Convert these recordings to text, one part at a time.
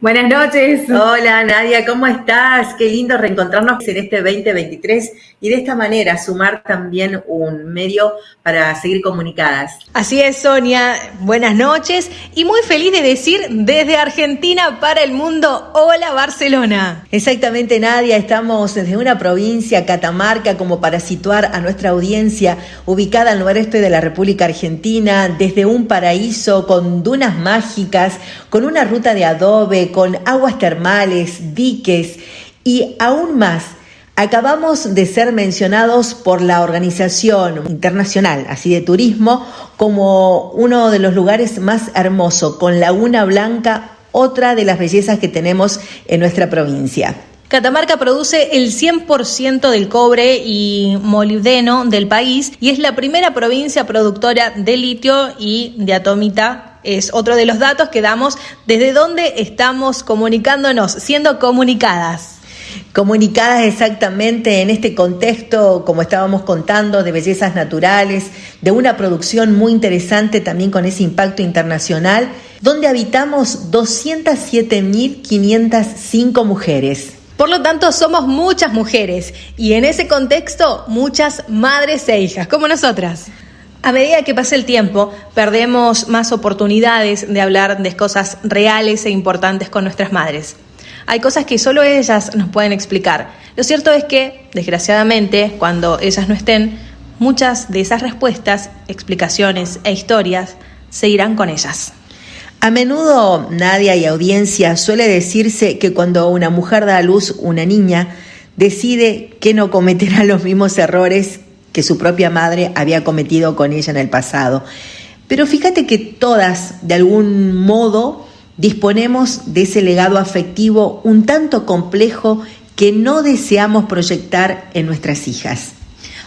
Buenas noches. Hola Nadia, ¿cómo estás? Qué lindo reencontrarnos en este 2023 y de esta manera sumar también un medio para seguir comunicadas. Así es, Sonia. Buenas noches y muy feliz de decir desde Argentina para el mundo, hola Barcelona. Exactamente, Nadia, estamos desde una provincia, Catamarca, como para situar a nuestra audiencia, ubicada al noreste de la República Argentina, desde un paraíso con dunas mágicas, con una ruta de adobe, con aguas termales, diques y aún más. Acabamos de ser mencionados por la Organización Internacional así de Turismo como uno de los lugares más hermosos, con Laguna Blanca, otra de las bellezas que tenemos en nuestra provincia. Catamarca produce el 100% del cobre y molibdeno del país y es la primera provincia productora de litio y de atomita. Es otro de los datos que damos desde donde estamos comunicándonos, siendo comunicadas. Comunicadas exactamente en este contexto, como estábamos contando, de bellezas naturales, de una producción muy interesante también con ese impacto internacional, donde habitamos 207.505 mujeres. Por lo tanto, somos muchas mujeres y en ese contexto muchas madres e hijas, como nosotras. A medida que pasa el tiempo, perdemos más oportunidades de hablar de cosas reales e importantes con nuestras madres. Hay cosas que solo ellas nos pueden explicar. Lo cierto es que, desgraciadamente, cuando ellas no estén, muchas de esas respuestas, explicaciones e historias se irán con ellas. A menudo, Nadia y audiencia, suele decirse que cuando una mujer da a luz una niña, decide que no cometerá los mismos errores que su propia madre había cometido con ella en el pasado. Pero fíjate que todas, de algún modo, disponemos de ese legado afectivo un tanto complejo que no deseamos proyectar en nuestras hijas.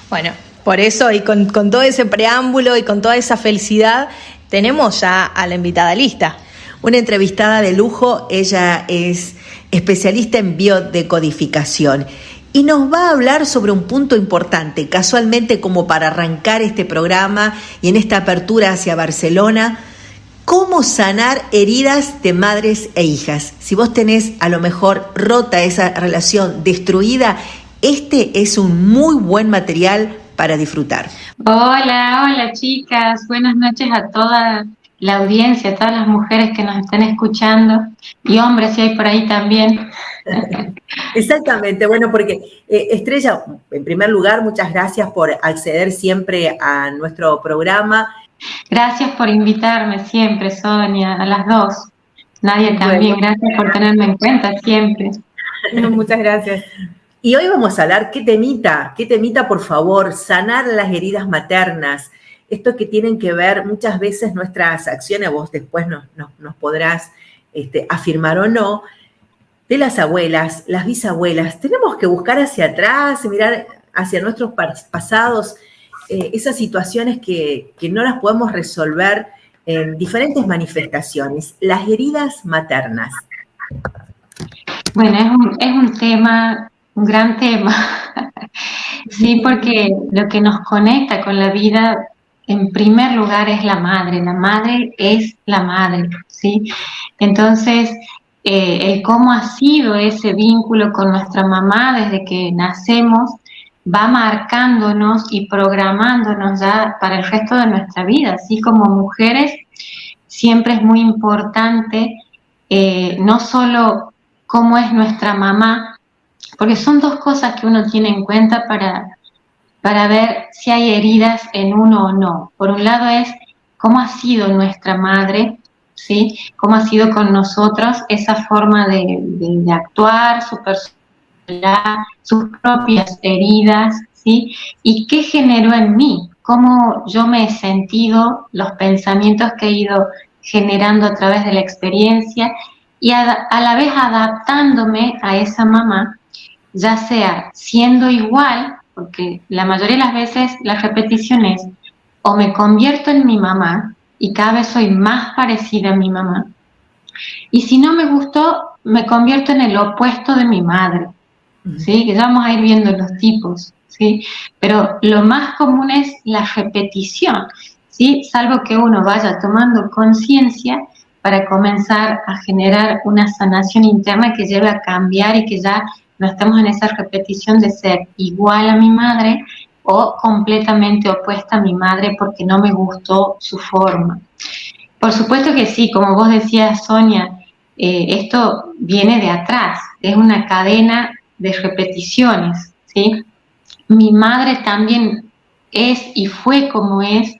Bueno, por eso y con todo ese preámbulo y con toda esa felicidad, tenemos ya a la invitada lista. Una entrevistada de lujo, ella es especialista en biodecodificación y nos va a hablar sobre un punto importante, casualmente como para arrancar este programa y en esta apertura hacia Barcelona. ¿Cómo sanar heridas de madres e hijas? Si vos tenés a lo mejor rota esa relación, destruida, este es un muy buen material para disfrutar. Hola chicas, buenas noches a toda la audiencia, a todas las mujeres que nos están escuchando y hombres si hay por ahí también. Exactamente, bueno, porque Estrella, en primer lugar, muchas gracias por acceder siempre a nuestro programa. Gracias por invitarme siempre, Sonia, a las dos. Nadia también, bueno, gracias por tenerme en cuenta siempre. Muchas gracias. Y hoy vamos a hablar, ¿qué temita, por favor? Sanar las heridas maternas. Esto que tienen que ver muchas veces nuestras acciones, vos después nos podrás afirmar o no, de las abuelas, las bisabuelas. Tenemos que buscar hacia atrás, mirar hacia nuestros pasados, esas situaciones que no las podemos resolver en diferentes manifestaciones, las heridas maternas. Bueno, es un tema, un gran tema, sí, porque lo que nos conecta con la vida, en primer lugar, es la madre es la madre, ¿sí? Entonces, el cómo ha sido ese vínculo con nuestra mamá desde que nacemos, va marcándonos y programándonos ya para el resto de nuestra vida. Así como mujeres, siempre es muy importante no solo cómo es nuestra mamá, porque son dos cosas que uno tiene en cuenta para ver si hay heridas en uno o no. Por un lado es cómo ha sido nuestra madre, ¿sí? Cómo ha sido con nosotros esa forma de actuar, su personalidad, sus propias heridas, ¿sí? Y qué generó en mí, cómo yo me he sentido, los pensamientos que he ido generando a través de la experiencia y a la vez adaptándome a esa mamá, ya sea siendo igual, porque la mayoría de las veces la repetición es o me convierto en mi mamá y cada vez soy más parecida a mi mamá, y si no me gustó, me convierto en el opuesto de mi madre, ¿sí? Que ya vamos a ir viendo los tipos, ¿sí? Pero lo más común es la repetición, ¿sí? Salvo que uno vaya tomando conciencia para comenzar a generar una sanación interna que lleve a cambiar y que ya no estemos en esa repetición de ser igual a mi madre o completamente opuesta a mi madre porque no me gustó su forma. Por supuesto que sí, como vos decías, Sonia, esto viene de atrás, es una cadena de repeticiones, ¿sí? Mi madre también es y fue como es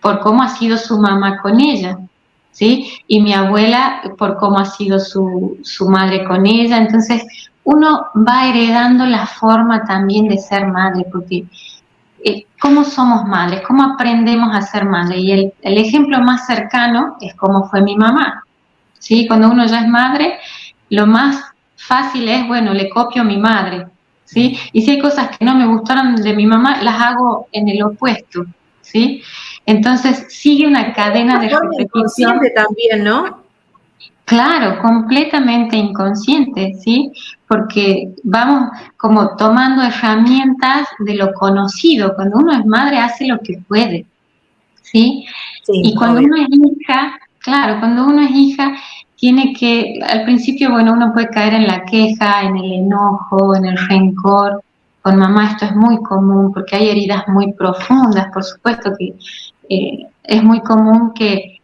por cómo ha sido su mamá con ella, ¿sí? Y mi abuela por cómo ha sido su madre con ella. Entonces, uno va heredando la forma también de ser madre, porque ¿cómo somos madres? ¿Cómo aprendemos a ser madre? Y el ejemplo más cercano es cómo fue mi mamá, ¿sí? Cuando uno ya es madre, lo más fácil es, bueno, le copio a mi madre, ¿sí? Y si hay cosas que no me gustaron de mi mamá, las hago en el opuesto, ¿sí? Entonces sigue una cadena de forma repetición. inconsciente también, ¿no? Claro, completamente inconsciente, ¿sí? Porque vamos como tomando herramientas de lo conocido. Cuando uno es madre hace lo que puede, ¿sí? Sí, Y cuando obvio. uno es hija, claro, cuando uno es hija, tiene que, al principio, bueno, uno puede caer en la queja, en el enojo, en el rencor. Con mamá esto es muy común porque hay heridas muy profundas, por supuesto que es muy común que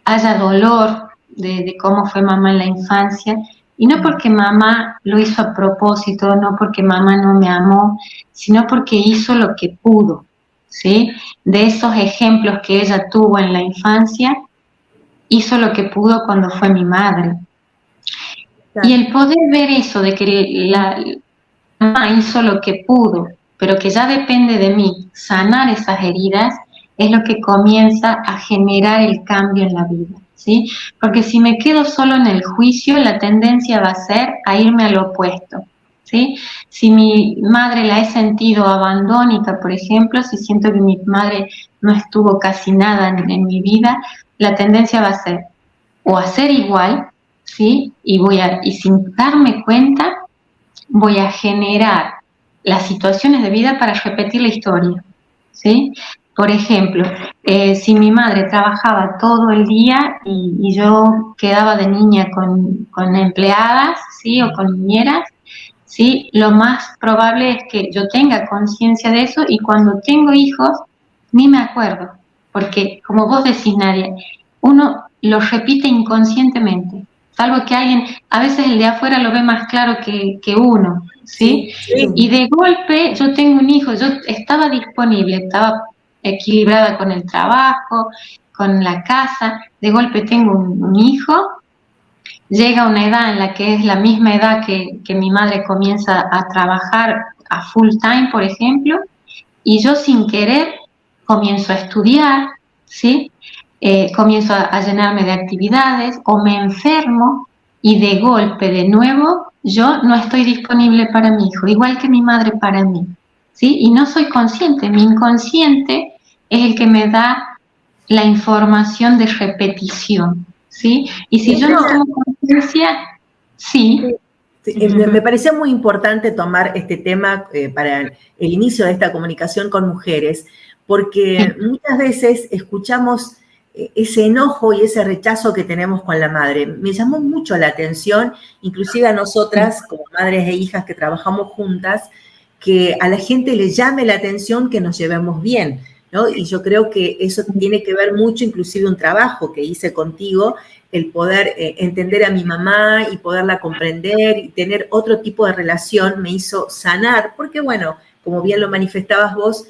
haya dolor de cómo fue mamá en la infancia, y no porque mamá lo hizo a propósito, no porque mamá no me amó, sino porque hizo lo que pudo, ¿sí? De esos ejemplos que ella tuvo en la infancia, hizo lo que pudo cuando fue mi madre. Claro. Y el poder ver eso, de que la mamá hizo lo que pudo, pero que ya depende de mí sanar esas heridas, es lo que comienza a generar el cambio en la vida, ¿sí? Porque si me quedo solo en el juicio, la tendencia va a ser a irme al opuesto, ¿sí? Si mi madre la he sentido abandónica, por ejemplo, si siento que mi madre no estuvo casi nada en mi vida, la tendencia va a ser o a ser igual, ¿sí? Y sin darme cuenta, voy a generar las situaciones de vida para repetir la historia, ¿sí? Por ejemplo, si mi madre trabajaba todo el día y yo quedaba de niña con empleadas, ¿sí? O con niñeras, ¿sí? Lo más probable es que yo tenga conciencia de eso y cuando tengo hijos, ni me acuerdo, porque como vos decís, Nadia, uno lo repite inconscientemente, salvo que alguien, a veces el de afuera lo ve más claro que uno, ¿sí? Sí. Y de golpe yo tengo un hijo, yo estaba disponible, estaba equilibrada con el trabajo, con la casa, de golpe tengo un hijo, llega una edad en la que es la misma edad que mi madre comienza a trabajar a full time, por ejemplo, y yo sin querer comienzo a estudiar, ¿sí? Comienzo a llenarme de actividades o me enfermo y de golpe de nuevo yo no estoy disponible para mi hijo, igual que mi madre para mí, ¿sí? Y no soy consciente, mi inconsciente es el que me da la información de repetición, ¿sí? Y si yo no tomo conciencia, sí. Sí, me pareció muy importante tomar este tema para el inicio de esta comunicación con mujeres, porque muchas veces escuchamos ese enojo y ese rechazo que tenemos con la madre. Me llamó mucho la atención, inclusive a nosotras, como madres e hijas que trabajamos juntas, que a la gente le llame la atención que nos llevemos bien, ¿no? Y yo creo que eso tiene que ver mucho, inclusive un trabajo que hice contigo, el poder entender a mi mamá y poderla comprender y tener otro tipo de relación me hizo sanar, porque bueno, como bien lo manifestabas vos,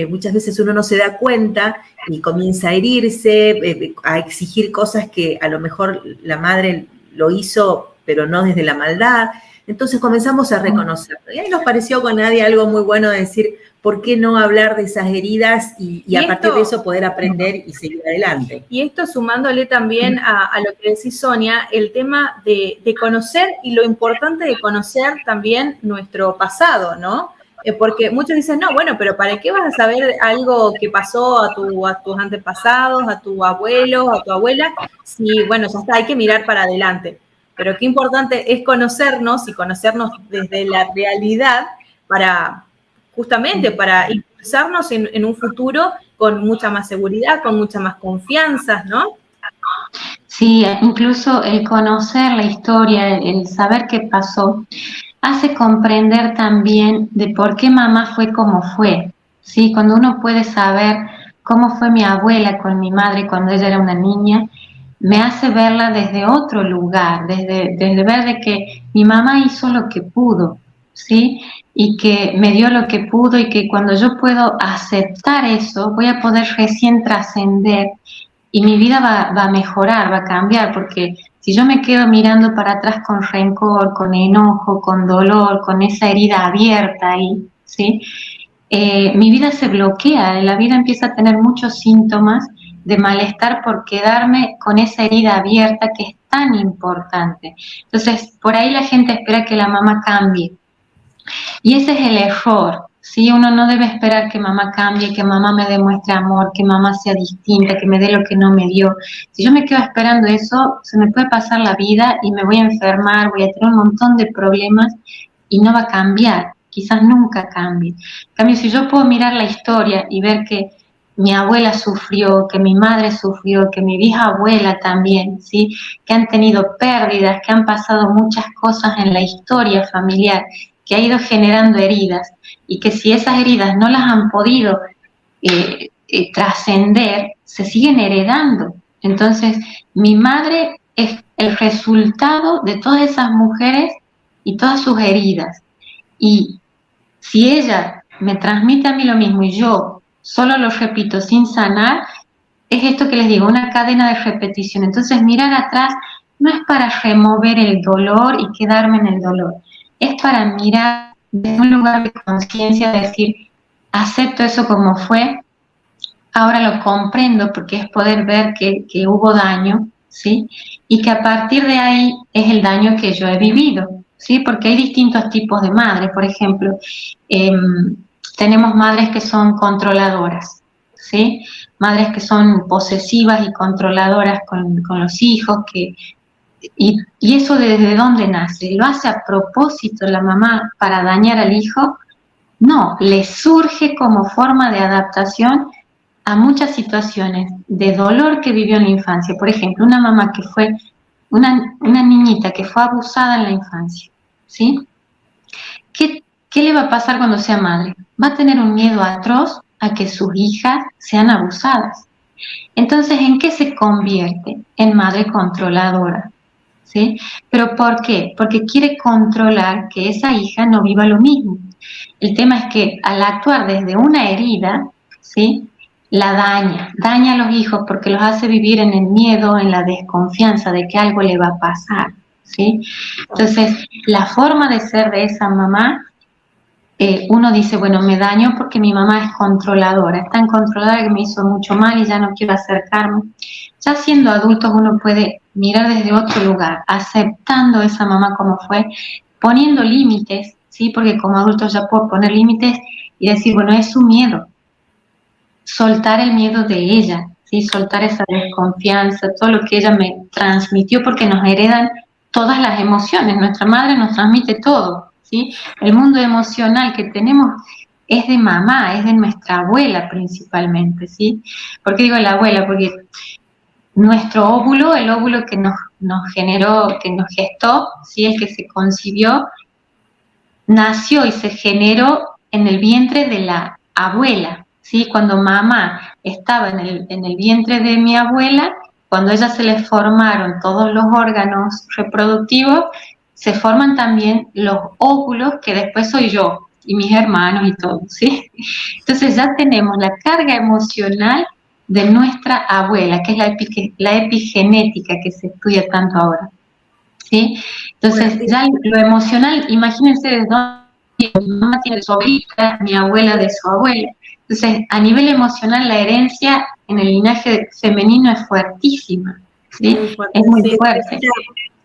muchas veces uno no se da cuenta y comienza a herirse, a exigir cosas que a lo mejor la madre lo hizo, pero no desde la maldad. Entonces comenzamos a reconocerlo. Y ahí nos pareció con Nadia algo muy bueno de decir, ¿por qué no hablar de esas heridas y a partir de eso poder aprender y seguir adelante? Y esto sumándole también a lo que decís, Sonia, el tema de conocer y lo importante de conocer también nuestro pasado, ¿no? Porque muchos dicen, no, bueno, pero ¿para qué vas a saber algo que pasó a tus antepasados, a tu abuelo, a tu abuela? Si, bueno, ya está, hay que mirar para adelante. Pero qué importante es conocernos y conocernos desde la realidad para, justamente, para impulsarnos en un futuro con mucha más seguridad, con mucha más confianza, ¿no? Sí, incluso el conocer la historia, el saber qué pasó, hace comprender también de por qué mamá fue como fue. ¿Sí? Cuando uno puede saber cómo fue mi abuela con mi madre cuando ella era una niña, me hace verla desde otro lugar, desde ver de que mi mamá hizo lo que pudo, ¿sí? Y que me dio lo que pudo y que cuando yo puedo aceptar eso, voy a poder recién trascender y mi vida va a mejorar, va a cambiar, porque si yo me quedo mirando para atrás con rencor, con enojo, con dolor, con esa herida abierta ahí, ¿sí? Mi vida se bloquea, la vida empieza a tener muchos síntomas de malestar por quedarme con esa herida abierta que es tan importante. Entonces, por ahí la gente espera que la mamá cambie. Y ese es el error, ¿sí? Uno no debe esperar que mamá cambie, que mamá me demuestre amor, que mamá sea distinta, que me dé lo que no me dio. Si yo me quedo esperando eso, se me puede pasar la vida y me voy a enfermar, voy a tener un montón de problemas y no va a cambiar, quizás nunca cambie. En cambio, si yo puedo mirar la historia y ver que mi abuela sufrió, que mi madre sufrió, que mi bisabuela también, ¿sí? Que han tenido pérdidas, que han pasado muchas cosas en la historia familiar, que ha ido generando heridas y que si esas heridas no las han podido trascender, se siguen heredando. Entonces, mi madre es el resultado de todas esas mujeres y todas sus heridas. Y si ella me transmite a mí lo mismo y yo solo lo repito sin sanar, es esto que les digo, una cadena de repetición. Entonces, mirar atrás no es para remover el dolor y quedarme en el dolor, es para mirar desde un lugar de conciencia, decir, acepto eso como fue, ahora lo comprendo porque es poder ver que hubo daño, ¿sí? Y que a partir de ahí es el daño que yo he vivido, ¿sí? Porque hay distintos tipos de madres, por ejemplo, tenemos madres que son controladoras, ¿sí? Madres que son posesivas y controladoras con los hijos, y eso desde dónde nace. ¿Lo hace a propósito la mamá para dañar al hijo? No, le surge como forma de adaptación a muchas situaciones de dolor que vivió en la infancia. Por ejemplo, una mamá que fue, una niñita que fue abusada en la infancia, ¿sí? ¿Qué le va a pasar cuando sea madre? Va a tener un miedo atroz a que sus hijas sean abusadas. Entonces, ¿en qué se convierte? En madre controladora, ¿sí? ¿Pero por qué? Porque quiere controlar que esa hija no viva lo mismo. El tema es que al actuar desde una herida, ¿sí? La daña a los hijos porque los hace vivir en el miedo, en la desconfianza de que algo le va a pasar, ¿sí? Entonces, la forma de ser de esa mamá, uno dice, bueno, me daño porque mi mamá es controladora, es tan controladora que me hizo mucho mal y ya no quiero acercarme. Ya siendo adultos uno puede mirar desde otro lugar, aceptando a esa mamá como fue, poniendo límites, ¿sí? Porque como adultos ya puedo poner límites y decir, bueno, es su miedo, soltar el miedo de ella, ¿sí? Soltar esa desconfianza, todo lo que ella me transmitió, porque nos heredan todas las emociones, nuestra madre nos transmite todo, ¿sí? El mundo emocional que tenemos es de mamá, es de nuestra abuela principalmente, ¿sí? ¿Por qué digo la abuela? Porque nuestro óvulo, el óvulo que nos generó, que nos gestó, ¿sí? El que se concibió, nació y se generó en el vientre de la abuela, ¿sí? Cuando mamá estaba en el vientre de mi abuela, cuando a ella se le formaron todos los órganos reproductivos, se forman también los óvulos que después soy yo y mis hermanos y todo, ¿sí? Entonces ya tenemos la carga emocional de nuestra abuela, que es la epigenética que se estudia tanto ahora, ¿sí? Entonces ya lo emocional, imagínense desde dónde mi mamá tiene de su abuelita, mi abuela de su abuela. Entonces, a nivel emocional, la herencia en el linaje femenino es fuertísima, ¿sí? Es muy fuerte.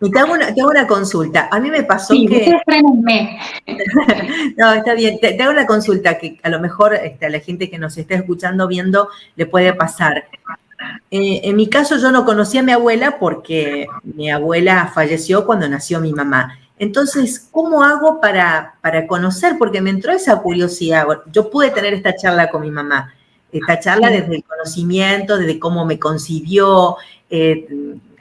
Y te hago una consulta. A mí me pasó sí, que... Frénenme. No, está bien. Te hago una consulta que a lo mejor a la gente que nos está escuchando, viendo, le puede pasar. En mi caso, yo no conocí a mi abuela porque mi abuela falleció cuando nació mi mamá. Entonces, ¿cómo hago para conocer? Porque me entró esa curiosidad. Yo pude tener esta charla con mi mamá, esta charla desde el conocimiento, desde cómo me concibió,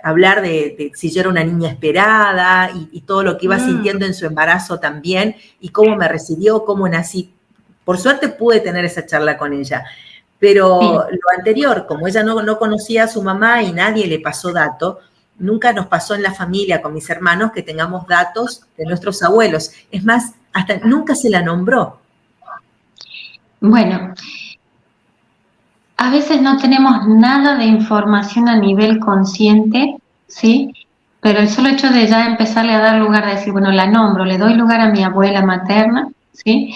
hablar de si yo era una niña esperada y todo lo que iba sintiendo en su embarazo también, y cómo me recibió, cómo nací. Por suerte pude tener esa charla con ella. Pero lo anterior, como ella no conocía a su mamá y nadie le pasó dato, nunca nos pasó en la familia con mis hermanos que tengamos datos de nuestros abuelos. Es más, hasta nunca se la nombró. Bueno, a veces no tenemos nada de información a nivel consciente, ¿sí? Pero el solo hecho de ya empezarle a dar lugar, de decir, bueno, la nombro, le doy lugar a mi abuela materna, ¿sí?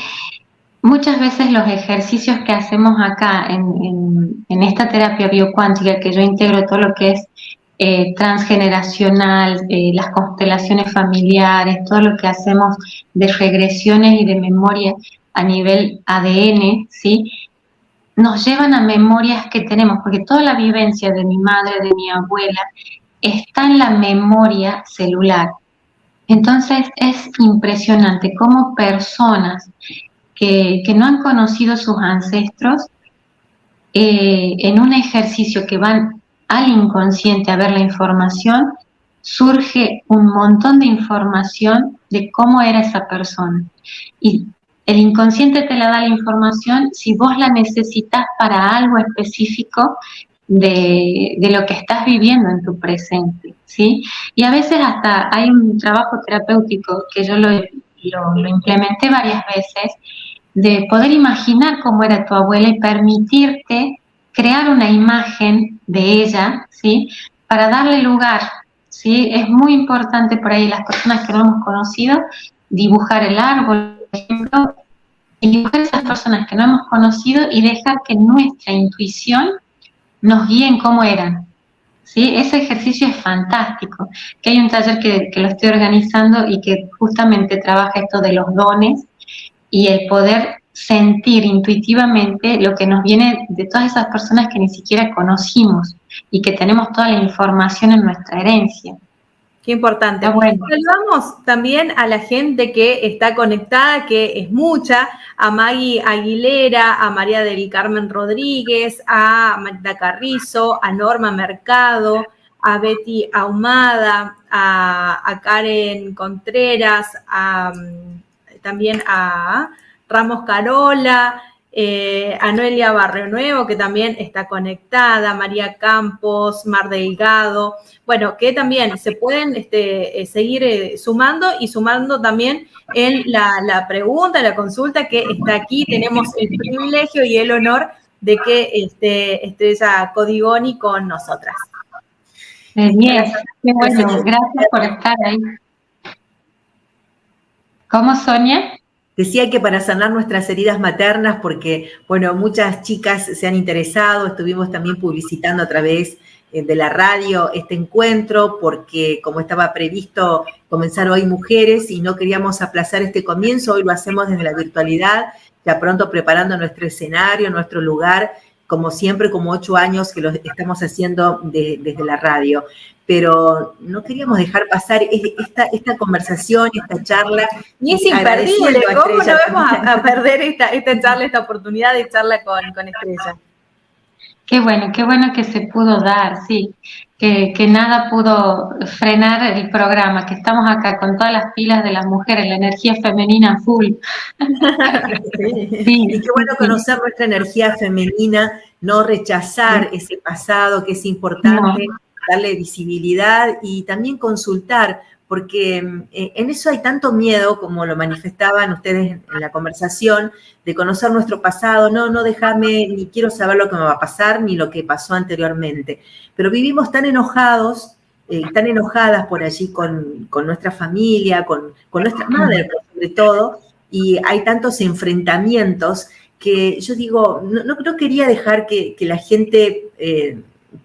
Muchas veces los ejercicios que hacemos acá en esta terapia biocuántica, que yo integro todo lo que es transgeneracional, las constelaciones familiares, todo lo que hacemos de regresiones y de memoria a nivel ADN, ¿sí? Nos llevan a memorias que tenemos, porque toda la vivencia de mi madre, de mi abuela, está en la memoria celular. Entonces es impresionante cómo personas que no han conocido sus ancestros, en un ejercicio que van al inconsciente a ver la información, surge un montón de información de cómo era esa persona. Y el inconsciente te la da la información si vos la necesitas para algo específico de lo que estás viviendo en tu presente, ¿sí? Y a veces hasta hay un trabajo terapéutico que yo lo implementé varias veces, de poder imaginar cómo era tu abuela y permitirte crear una imagen de ella, ¿sí? Para darle lugar, ¿sí? Es muy importante por ahí las personas que no hemos conocido, dibujar el árbol, por ejemplo, y dibujar esas personas que no hemos conocido y dejar que nuestra intuición nos guíe en cómo eran. ¿Sí? Ese ejercicio es fantástico, que hay un taller que lo estoy organizando y que justamente trabaja esto de los dones y el poder sentir intuitivamente lo que nos viene de todas esas personas que ni siquiera conocimos y que tenemos toda la información en nuestra herencia. Qué importante. Bueno. Saludamos también a la gente que está conectada, que es mucha, a Maggie Aguilera, a María del Carmen Rodríguez, a Magda Carrizo, a Norma Mercado, a Betty Ahumada, a Karen Contreras, también a Ramos Carola, a Noelia Barrio Nuevo, que también está conectada, María Campos, Mar Delgado, bueno, que también se pueden seguir sumando y sumando también en la pregunta, la consulta que está aquí. Tenemos el privilegio y el honor de que esté esa Codigoni con nosotras. Bien, qué bueno, gracias por estar ahí. ¿Cómo, Sonia? Decía que para sanar nuestras heridas maternas, porque, bueno, muchas chicas se han interesado, estuvimos también publicitando a través de la radio este encuentro, porque como estaba previsto comenzar hoy Mujeres y no queríamos aplazar este comienzo, hoy lo hacemos desde la virtualidad, ya pronto preparando nuestro escenario, nuestro lugar, como siempre, como 8 años que lo estamos haciendo desde la radio. Pero no queríamos dejar pasar esta conversación, esta charla. Y es imperdible, ¿cómo no vamos a perder esta charla, esta oportunidad de charla con Estrella? Qué bueno que se pudo dar, sí, que nada pudo frenar el programa, que estamos acá con todas las pilas de las mujeres, la energía femenina full. Sí, y qué bueno conocer nuestra energía femenina, no rechazar ese pasado que es importante. No. Darle visibilidad y también consultar, porque en eso hay tanto miedo, como lo manifestaban ustedes en la conversación, de conocer nuestro pasado, no déjame, ni quiero saber lo que me va a pasar, ni lo que pasó anteriormente. Pero vivimos tan enojados, tan enojadas por allí con nuestra familia, con nuestra madre, sobre todo, y hay tantos enfrentamientos que yo digo, no quería dejar que la gente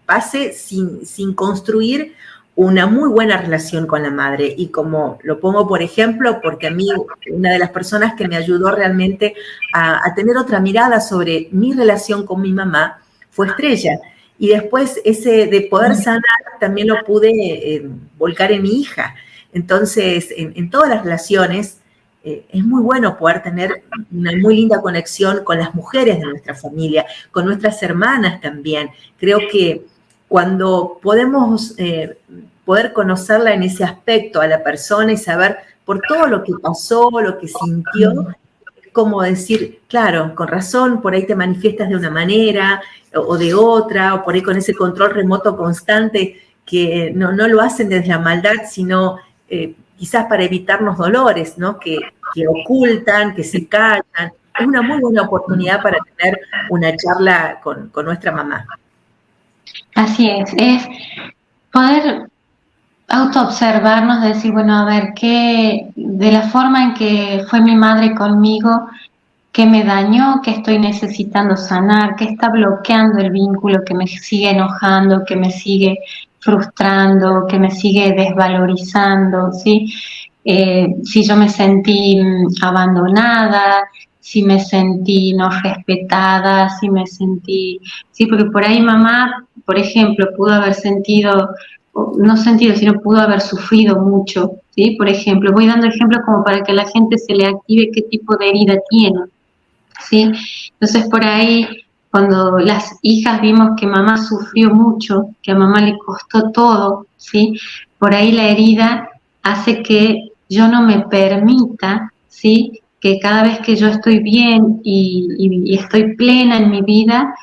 pase sin construir una muy buena relación con la madre. Y como lo pongo por ejemplo, porque a mí una de las personas que me ayudó realmente a tener otra mirada sobre mi relación con mi mamá fue Estrella. Y después ese de poder sanar también lo pude volcar en mi hija. Entonces, en todas las relaciones, es muy bueno poder tener una muy linda conexión con las mujeres de nuestra familia, con nuestras hermanas también. Creo que cuando podemos poder conocerla en ese aspecto a la persona y saber por todo lo que pasó, lo que sintió, como decir, claro, con razón, por ahí te manifiestas de una manera o de otra, o por ahí con ese control remoto constante que no lo hacen desde la maldad, sino quizás para evitarnos dolores, ¿no? Que ocultan, que se callan. Es una muy buena oportunidad para tener una charla con nuestra mamá. Así es poder autoobservarnos, decir, bueno, a ver, de la forma en que fue mi madre conmigo, qué me dañó, qué estoy necesitando sanar, qué está bloqueando el vínculo, que me sigue enojando, que me sigue frustrando, que me sigue desvalorizando, ¿sí? Si yo me sentí abandonada, si me sentí no respetada, si me sentí... Sí, porque por ahí mamá, por ejemplo, pudo haber sino pudo haber sufrido mucho, ¿sí? Por ejemplo, voy dando ejemplos como para que la gente se le active qué tipo de herida tiene, ¿sí? Entonces, por ahí, cuando las hijas vimos que mamá sufrió mucho, que a mamá le costó todo, ¿sí? Por ahí la herida hace que yo no me permita, ¿sí? Que cada vez que yo estoy bien y estoy plena en mi vida,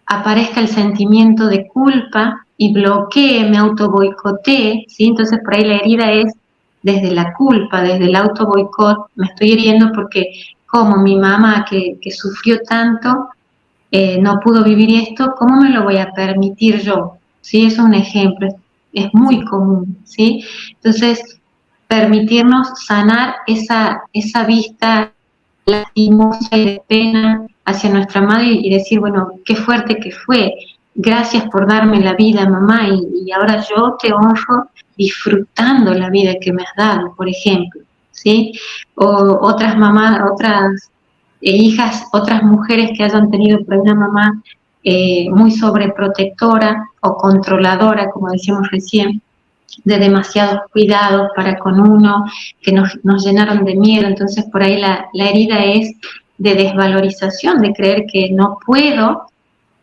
aparezca el sentimiento de culpa y bloquee, me auto boicotee, ¿sí? Entonces por ahí la herida es desde la culpa, desde el auto boicot, me estoy hiriendo porque como mi mamá que sufrió tanto, no pudo vivir esto, ¿cómo me lo voy a permitir yo? ¿Sí? Es un ejemplo, es muy común, ¿sí? Entonces, permitirnos sanar esa vista lastimosa y de pena hacia nuestra madre y decir, bueno, qué fuerte que fue, gracias por darme la vida, mamá, y ahora yo te honro disfrutando la vida que me has dado, por ejemplo, ¿sí? O otras mamás, otras hijas, otras mujeres que hayan tenido por una mamá muy sobreprotectora o controladora, como decíamos recién, de demasiados cuidados para con uno, que nos llenaron de miedo. Entonces por ahí la herida es de desvalorización, de creer que no puedo,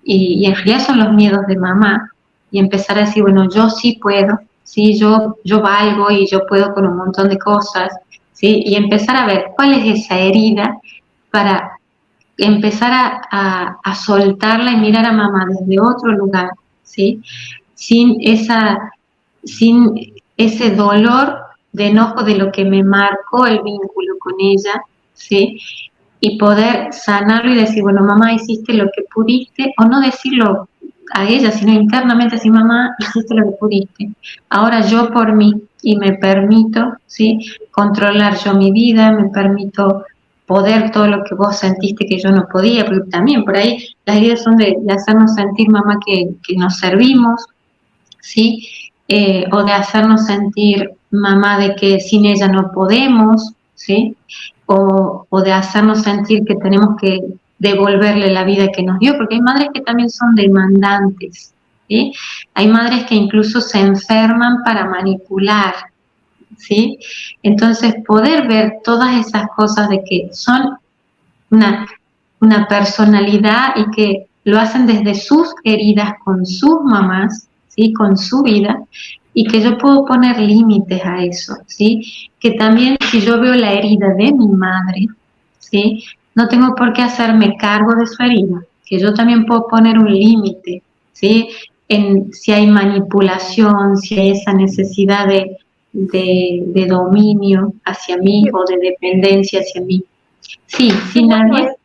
y en realidad son los miedos de mamá, y empezar a decir, bueno, yo sí puedo, ¿sí? yo valgo y yo puedo con un montón de cosas, ¿sí? Y empezar a ver cuál es esa herida para empezar a soltarla y mirar a mamá desde otro lugar, ¿sí? Sin ese dolor de enojo de lo que me marcó el vínculo con ella, ¿sí? Y poder sanarlo y decir, bueno, mamá, hiciste lo que pudiste, o no decirlo a ella, sino internamente decir, mamá, hiciste lo que pudiste. Ahora yo por mí, y me permito, ¿sí? Controlar yo mi vida, me permito poder todo lo que vos sentiste que yo no podía, porque también por ahí las ideas son de hacernos sentir, mamá, que nos servimos, ¿sí? O de hacernos sentir, mamá, de que sin ella no podemos, ¿sí? O de hacernos sentir que tenemos que devolverle la vida que nos dio, porque hay madres que también son demandantes, ¿sí? Hay madres que incluso se enferman para manipular, ¿sí? Entonces, poder ver todas esas cosas de que son una personalidad y que lo hacen desde sus heridas con sus mamás, ¿sí? Con su vida, y que yo puedo poner límites a eso, ¿sí? Que también si yo veo la herida de mi madre, ¿sí? No tengo por qué hacerme cargo de su herida, que yo también puedo poner un límite, ¿sí? Si hay manipulación, si hay esa necesidad de dominio hacia mí o de dependencia hacia mí. Sí, sin nadie.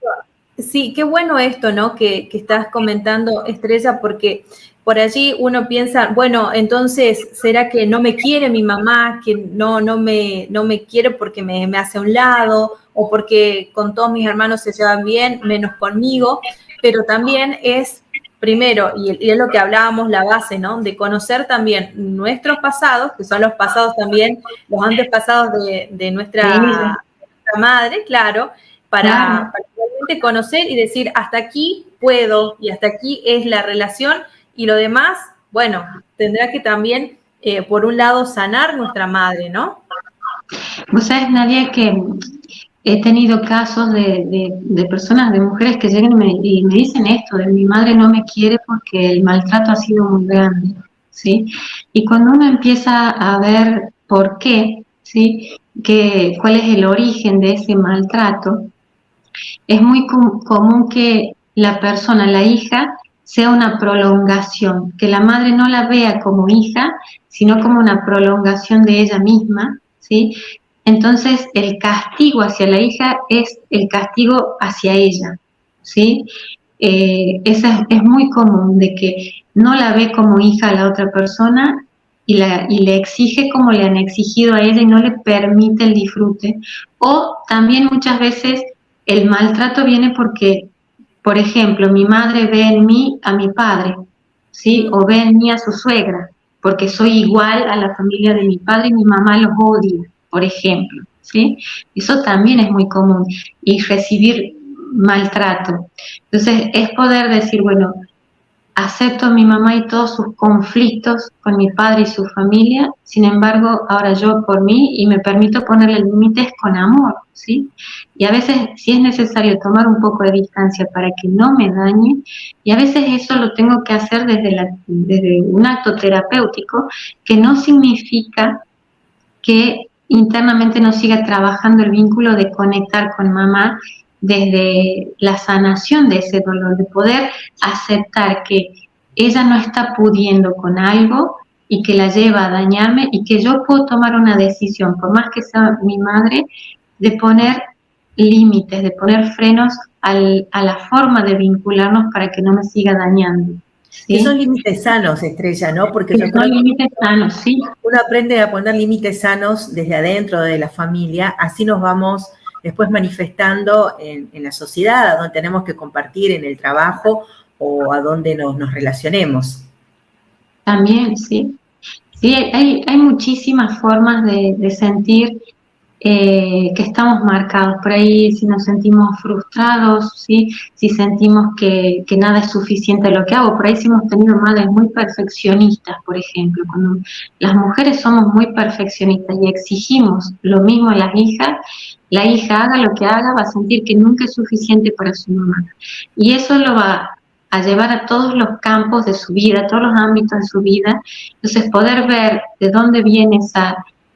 Sí, qué bueno esto, ¿no? Que estás comentando, Estrella, porque por allí uno piensa, bueno, entonces, ¿será que no me quiere mi mamá? Que no me quiere porque me hace a un lado, o porque con todos mis hermanos se llevan bien, menos conmigo, pero también es, primero, y es lo que hablábamos, la base, ¿no? De conocer también nuestros pasados, que son los pasados también, los antepasados de nuestra madre, claro, para realmente conocer y decir, hasta aquí puedo y hasta aquí es la relación, y lo demás, bueno, tendrá que también, por un lado, sanar nuestra madre, ¿no? Vos sabés, Nadia, que he tenido casos de personas, de mujeres que llegan y me dicen esto, de mi madre no me quiere porque el maltrato ha sido muy grande, ¿sí? Y cuando uno empieza a ver por qué, ¿sí? Cuál es el origen de ese maltrato, es muy común que la persona, la hija, sea una prolongación, que la madre no la vea como hija, sino como una prolongación de ella misma, ¿sí? Entonces, el castigo hacia la hija es el castigo hacia ella, ¿sí? Es muy común de que no la ve como hija a la otra persona y le exige como le han exigido a ella y no le permite el disfrute. O también muchas veces el maltrato viene porque, por ejemplo, mi madre ve en mí a mi padre, ¿sí? O ve en mí a su suegra, porque soy igual a la familia de mi padre y mi mamá los odia, por ejemplo, ¿sí? Eso también es muy común. Y recibir maltrato. Entonces, es poder decir, bueno, acepto a mi mamá y todos sus conflictos con mi padre y su familia, sin embargo, ahora yo por mí y me permito ponerle límites con amor, ¿sí? Y a veces sí es necesario tomar un poco de distancia para que no me dañe, y a veces eso lo tengo que hacer desde un acto terapéutico, que no significa que internamente no siga trabajando el vínculo de conectar con mamá desde la sanación de ese dolor, de poder aceptar que ella no está pudiendo con algo y que la lleva a dañarme y que yo puedo tomar una decisión, por más que sea mi madre, de poner límites, de poner frenos a la forma de vincularnos para que no me siga dañando. ¿Sí? Que son límites sanos, Estrella, ¿no? Porque yo creo son límites sanos, sí. Uno aprende a poner límites sanos desde adentro de la familia, así nos vamos después manifestando en la sociedad, a donde tenemos que compartir, en el trabajo o a donde nos relacionemos. También, sí. Sí, hay muchísimas formas de sentir que estamos marcados. Por ahí si nos sentimos frustrados, ¿sí? Si sentimos que nada es suficiente lo que hago. Por ahí si hemos tenido madres muy perfeccionistas, por ejemplo. Cuando las mujeres somos muy perfeccionistas y exigimos lo mismo a las hijas, la hija haga lo que haga, va a sentir que nunca es suficiente para su mamá. Y eso lo va a llevar a todos los campos de su vida, a todos los ámbitos de su vida. Entonces poder ver de dónde viene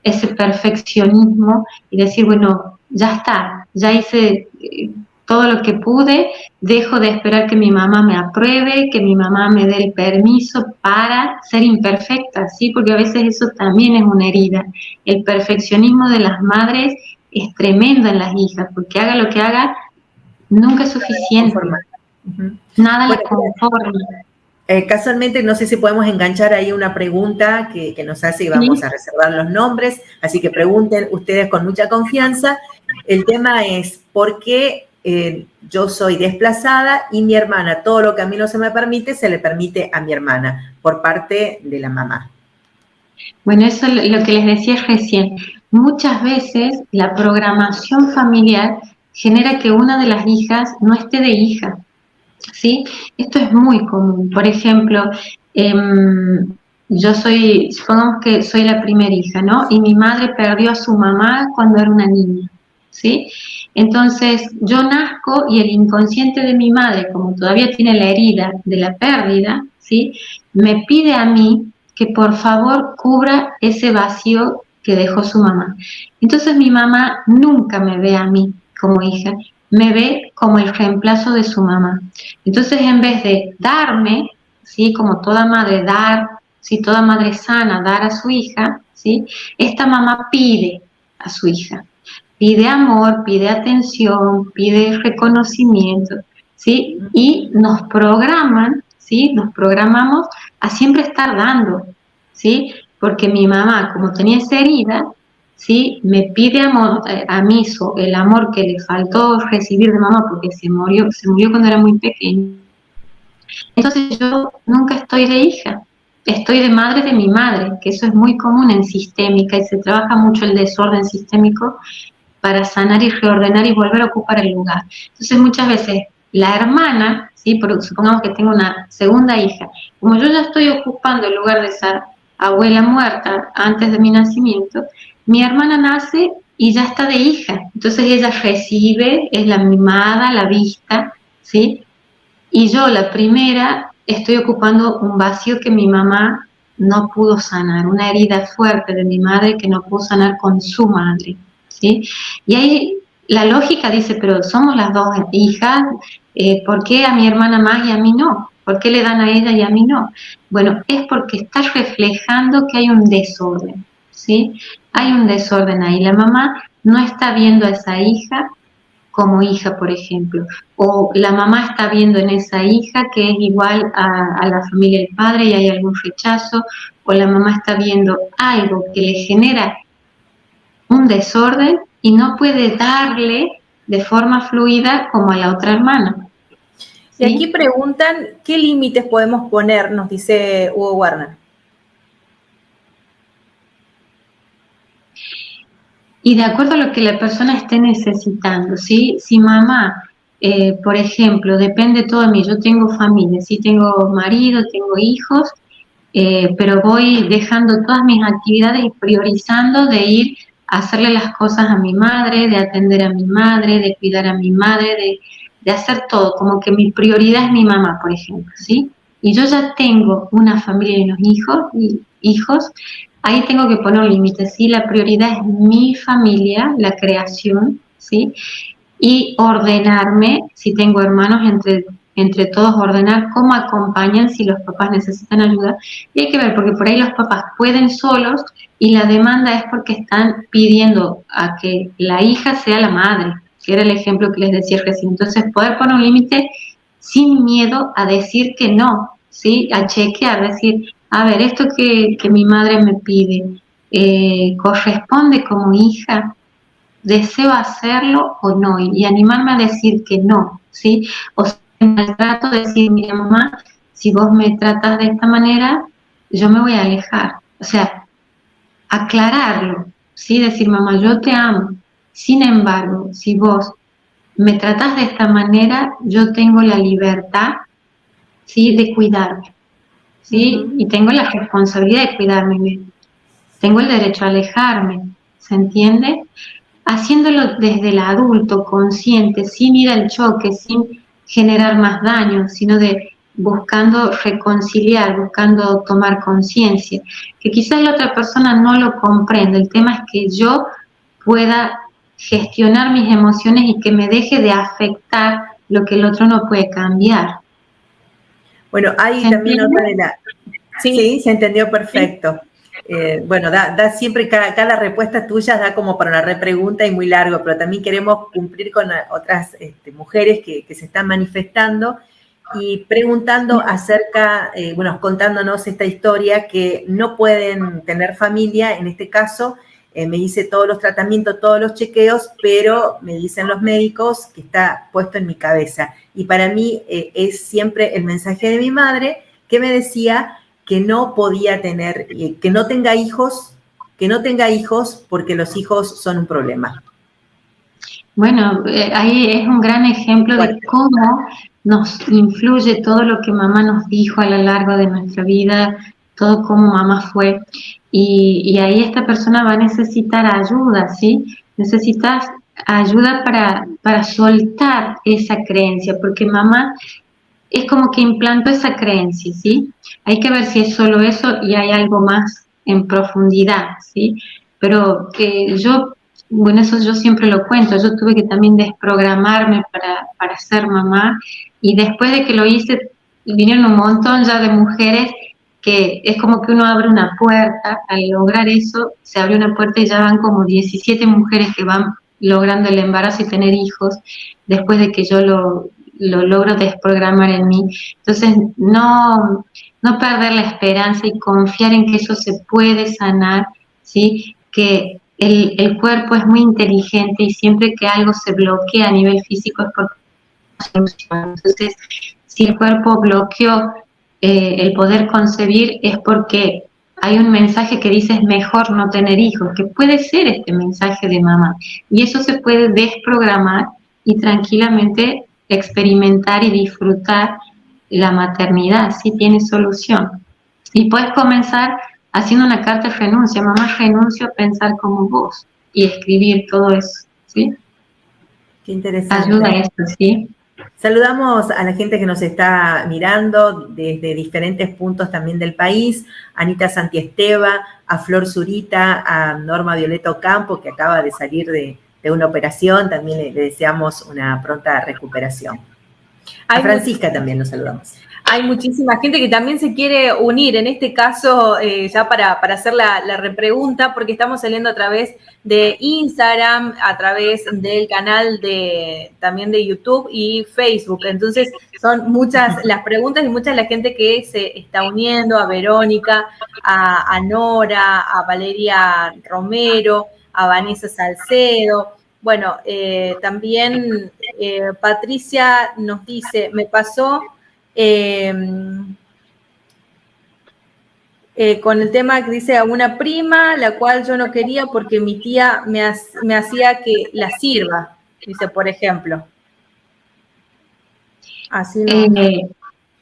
ese perfeccionismo y decir, bueno, ya está, ya hice todo lo que pude, dejo de esperar que mi mamá me apruebe, que mi mamá me dé el permiso para ser imperfecta, ¿sí? Porque a veces eso también es una herida. El perfeccionismo de las madres es tremendo en las hijas, porque haga lo que haga, nunca es suficiente. Nada les conforma. Casualmente, no sé si podemos enganchar ahí una pregunta que nos hace y vamos a reservar los nombres, así que pregunten ustedes con mucha confianza. El tema es, ¿por qué yo soy desplazada y mi hermana, todo lo que a mí no se me permite, se le permite a mi hermana por parte de la mamá? Bueno, eso es lo que les decía recién. Muchas veces la programación familiar genera que una de las hijas no esté de hija. ¿Sí? Esto es muy común. Por ejemplo, supongamos que soy la primera hija, ¿no? Y mi madre perdió a su mamá cuando era una niña, ¿sí? Entonces, yo nazco y el inconsciente de mi madre, como todavía tiene la herida de la pérdida, ¿sí? Me pide a mí que por favor cubra ese vacío que dejó su mamá. Entonces, mi mamá nunca me ve a mí como hija, me ve como el reemplazo de su mamá. Entonces, en vez de darme, ¿sí? Como toda madre dar, ¿sí? Toda madre sana dar a su hija, ¿sí? Esta mamá pide a su hija. Pide amor, pide atención, pide reconocimiento, ¿sí? Y nos programan, ¿sí? Nos programamos a siempre estar dando, ¿sí? Porque mi mamá, como tenía esa herida, ¿sí? Me pide amor, a mí el amor que le faltó recibir de mamá porque se murió cuando era muy pequeña. Entonces yo nunca estoy de hija, estoy de madre de mi madre, que eso es muy común en sistémica y se trabaja mucho el desorden sistémico para sanar y reordenar y volver a ocupar el lugar. Entonces muchas veces la hermana, ¿sí? Supongamos que tengo una segunda hija, como yo ya estoy ocupando el lugar de esa abuela muerta antes de mi nacimiento, mi hermana nace y ya está de hija. Entonces ella recibe, es la mimada, la vista, ¿sí? Y yo, la primera, estoy ocupando un vacío que mi mamá no pudo sanar, una herida fuerte de mi madre que no pudo sanar con su madre, ¿sí? Y ahí la lógica dice, pero somos las dos hijas, ¿por qué a mi hermana más y a mí no? ¿Por qué le dan a ella y a mí no? Bueno, es porque está reflejando que hay un desorden, ¿sí? Hay un desorden ahí. La mamá no está viendo a esa hija como hija, por ejemplo, o la mamá está viendo en esa hija que es igual a la familia del padre y hay algún rechazo, o la mamá está viendo algo que le genera un desorden y no puede darle de forma fluida como a la otra hermana. ¿Sí? Y aquí preguntan, ¿qué límites podemos poner? Nos dice Hugo Warner. Y de acuerdo a lo que la persona esté necesitando, ¿sí? Si mamá, por ejemplo, depende todo de mí, yo tengo familia, sí, tengo marido, tengo hijos, pero voy dejando todas mis actividades y priorizando de ir a hacerle las cosas a mi madre, de atender a mi madre, de cuidar a mi madre, de hacer todo, como que mi prioridad es mi mamá, por ejemplo, ¿sí? Y yo ya tengo una familia y unos hijos, ahí tengo que poner límites, ¿sí? La prioridad es mi familia, la creación, ¿sí? Y ordenarme, si tengo hermanos, entre todos ordenar cómo acompañan si los papás necesitan ayuda. Y hay que ver, porque por ahí los papás pueden solos y la demanda es porque están pidiendo a que la hija sea la madre, que era el ejemplo que les decía recién. Entonces, poder poner un límite sin miedo a decir que no, ¿sí? A chequear, decir, a ver, esto que mi madre me pide, ¿corresponde como hija? ¿Deseo hacerlo o no? Y animarme a decir que no, ¿sí? O sea, me trato de decir, mira mamá, si vos me tratas de esta manera, yo me voy a alejar. O sea, aclararlo, ¿sí? Decir, mamá, yo te amo. Sin embargo, si vos me tratás de esta manera, yo tengo la libertad, ¿sí? De cuidarme, ¿sí? Y tengo la responsabilidad de cuidarme. Tengo el derecho a alejarme, ¿se entiende? Haciéndolo desde el adulto, consciente, sin ir al choque, sin generar más daño, sino de buscando reconciliar, buscando tomar conciencia, que quizás la otra persona no lo comprenda. El tema es que yo pueda gestionar mis emociones y que me deje de afectar lo que el otro no puede cambiar. Bueno, hay también otra de la... Sí, se entendió perfecto. Bueno, da siempre, cada respuesta tuya da como para una repregunta y muy largo, pero también queremos cumplir con otras mujeres que se están manifestando y preguntando acerca, contándonos esta historia que no pueden tener familia, en este caso, me hice todos los tratamientos, todos los chequeos, pero me dicen los médicos que está puesto en mi cabeza. Y para mí es siempre el mensaje de mi madre que me decía que no podía tener, que no tenga hijos porque los hijos son un problema. Bueno, ahí es un gran ejemplo de cómo nos influye todo lo que mamá nos dijo a lo largo de nuestra vida, todo cómo mamá fue. Y ahí esta persona va a necesitar ayuda, ¿sí? Necesitas ayuda para soltar esa creencia, porque mamá es como que implantó esa creencia, ¿sí? Hay que ver si es solo eso y hay algo más en profundidad, ¿sí? Pero eso yo siempre lo cuento, yo tuve que también desprogramarme para ser mamá y después de que lo hice vinieron un montón ya de mujeres que es como que uno abre una puerta, al lograr eso se abre una puerta y ya van como 17 mujeres que van logrando el embarazo y tener hijos después de que yo lo logro desprogramar en mí. Entonces, no perder la esperanza y confiar en que eso se puede sanar, ¿sí? Que el cuerpo es muy inteligente y siempre que algo se bloquea a nivel físico es porque no se soluciona. Entonces, si el cuerpo bloqueó el poder concebir es porque hay un mensaje que dice es mejor no tener hijos, que puede ser este mensaje de mamá. Y eso se puede desprogramar y tranquilamente experimentar y disfrutar la maternidad, sí tiene solución. Y puedes comenzar haciendo una carta de renuncia, mamá, renuncio a pensar como vos, y escribir todo eso, ¿sí? Qué interesante. Ayuda a esto, ¿sí? Saludamos a la gente que nos está mirando desde diferentes puntos también del país, Anita Santiesteva, a Flor Zurita, a Norma Violeta Ocampo, que acaba de salir de una operación, también le deseamos una pronta recuperación. A Francisca también nos saludamos. Hay muchísima gente que también se quiere unir, en este caso, ya para hacer la repregunta, porque estamos saliendo a través de Instagram, a través del canal también de YouTube y Facebook. Entonces, son muchas las preguntas y mucha la gente que se está uniendo, a Verónica, a Nora, a Valeria Romero, a Vanessa Salcedo. Bueno, también Patricia nos dice, me pasó... con el tema que dice a una prima, la cual yo no quería porque mi tía me hacía que la sirva, dice, por ejemplo. Así